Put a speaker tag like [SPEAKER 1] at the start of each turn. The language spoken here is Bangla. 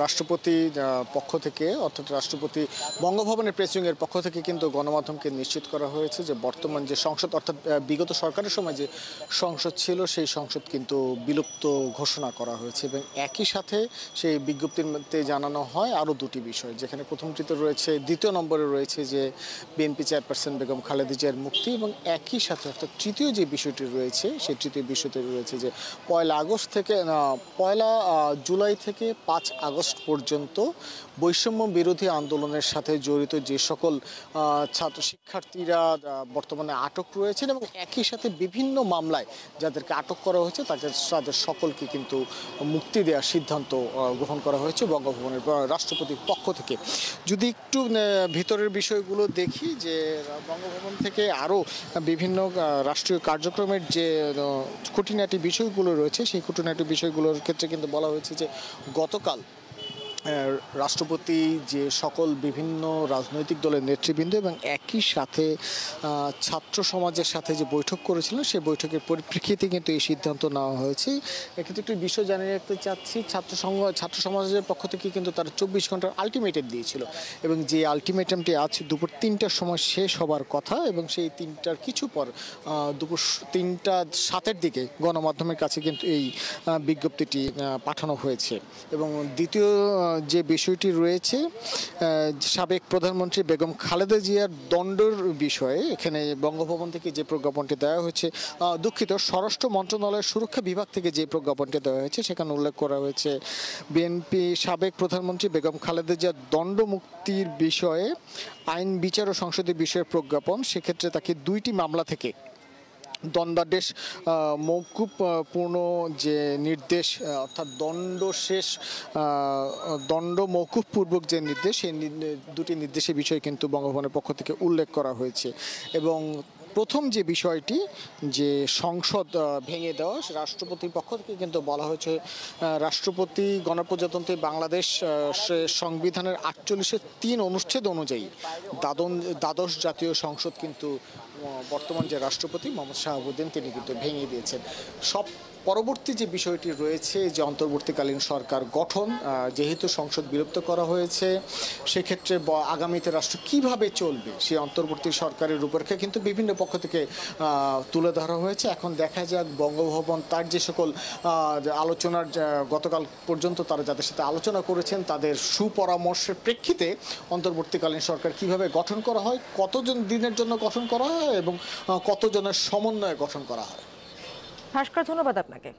[SPEAKER 1] রাষ্ট্রপতি পক্ষ থেকে অর্থাৎ রাষ্ট্রপতি বঙ্গভবনের প্রেসিংয়ের পক্ষ থেকে কিন্তু গণমাধ্যমকে নিশ্চিত করা হয়েছে যে বর্তমান যে সংসদ অর্থাৎ বিগত সরকারের সময় যে সংসদ ছিল সেই সংসদ কিন্তু বিলুপ্ত ঘোষণা করা হয়েছে এবং একই সাথে সেই বিজ্ঞপ্তির মধ্যে জানানো হয় আরও দুটি বিষয়, যেখানে প্রথমটিতে রয়েছে, দ্বিতীয় নম্বরে রয়েছে যে বিএনপি চেয়ারপারসন বেগম খালেদা জিয়ার মুক্তি এবং একই সাথে অর্থাৎ তৃতীয় যে বিষয়টি রয়েছে সেই তৃতীয় বিষয়টি রয়েছে যে 1 জুলাই থেকে 5 আগস্ট পর্যন্ত বৈষম্য বিরোধী আন্দোলনের সাথে জড়িত যে সকল ছাত্র শিক্ষার্থীরা বর্তমানে আটক রয়েছেন এবং একই সাথে বিভিন্ন মামলায় যাদেরকে আটক করা হয়েছে তাদের সকলকে কিন্তু মুক্তি দেওয়ার সিদ্ধান্ত গ্রহণ করা হয়েছে বঙ্গভবনের রাষ্ট্রপতির পক্ষ থেকে। যদি একটু ভিতরের বিষয়গুলো দেখি, যে বঙ্গভবন থেকে আরও বিভিন্ন রাষ্ট্রীয় কার্যক্রমের যে খুঁটিনাটি বিষয়গুলো রয়েছে সেই খুঁটিনাটি বিষয়গুলোর ক্ষেত্রে কিন্তু বলা হয়েছে যে গতকাল রাষ্ট্রপতি যে সকল বিভিন্ন রাজনৈতিক দলের নেতৃবৃন্দ এবং একই সাথে ছাত্র সমাজের সাথে যে বৈঠক করেছিলেন সেই বৈঠকের পরিপ্রেক্ষিতে কিন্তু এই সিদ্ধান্ত নেওয়া হয়েছে। এক্ষেত্রে একটু বিষয় জানিয়ে রাখতে চাচ্ছি, ছাত্র সমাজের পক্ষ থেকে কিন্তু তারা 24 ঘন্টার আলটিমেটাম দিয়েছিল এবং যে আলটিমেটামটি আজ দুপুর 3টার সময় শেষ হবার কথা এবং সেই 3টার কিছু পর দুপুর 3:07 দিকে গণমাধ্যমের কাছে কিন্তু এই বিজ্ঞপ্তিটি পাঠানো হয়েছে। এবং দ্বিতীয় যে বিষয়টি রয়েছে সাবেক প্রধানমন্ত্রী বেগম খালেদা জিয়ার দণ্ডের বিষয়ে, এখানে বঙ্গভবন থেকে যে প্রজ্ঞাপনটি দেওয়া হয়েছে, দুঃখিত, স্বরাষ্ট্র মন্ত্রণালয়ের সুরক্ষা বিভাগ থেকে যে প্রজ্ঞাপনটি দেওয়া হয়েছে সেখানে উল্লেখ করা হয়েছে বিএনপি সাবেক প্রধানমন্ত্রী বেগম খালেদা জিয়ার দণ্ড মুক্তির বিষয়ে আইন বিচার ও সংসদীয় বিষয়ের প্রজ্ঞাপন, সেক্ষেত্রে তাকে 2টি মামলা থেকে দণ্ডাদেশ মওকুফ পূর্ণ যে নির্দেশ অর্থাৎ দণ্ড মওকুফ পূর্বক যে নির্দেশ, সেই দুটি নির্দেশের বিষয়ে কিন্তু বঙ্গভবনের পক্ষ থেকে উল্লেখ করা হয়েছে। এবং প্রথম যে বিষয়টি যে সংসদ ভেঙে দেওয়া, রাষ্ট্রপতির পক্ষ থেকে কিন্তু বলা হয়েছে রাষ্ট্রপতি গণপ্রজাতন্ত্রী বাংলাদেশ সংবিধানের 48-3 অনুচ্ছেদ অনুযায়ী দ্বাদশ জাতীয় সংসদ কিন্তু বর্তমান যে রাষ্ট্রপতি মোহাম্মদ শাহাবুদ্দিন তিনি কিন্তু ভেঙে দিয়েছেন। সব পরবর্তী যে বিষয়টি রয়েছে যে অন্তর্বর্তীকালীন সরকার গঠন, যেহেতু সংসদ বিলুপ্ত করা হয়েছে সেক্ষেত্রে আগামীতে রাষ্ট্র কিভাবে চলবে সেই অন্তর্বর্তী সরকারের রূপরেখা কিন্তু বিভিন্ন পক্ষ থেকে তুলে ধরা হয়েছে। এখন দেখা যাক বঙ্গভবন তার যে সকল আলোচনার গতকাল পর্যন্ত তারা যাদের সাথে আলোচনা করেছেন তাদের সুপরামর্শের প্রেক্ষিতে অন্তর্বর্তীকালীন সরকার কিভাবে গঠন করা হয়, কতজন দিনের জন্য গঠন করা হয় এবং কতজনের সমন্বয়ে গঠন করা হয়।
[SPEAKER 2] ভাস্কর, ধন্যবাদ আপনাকে।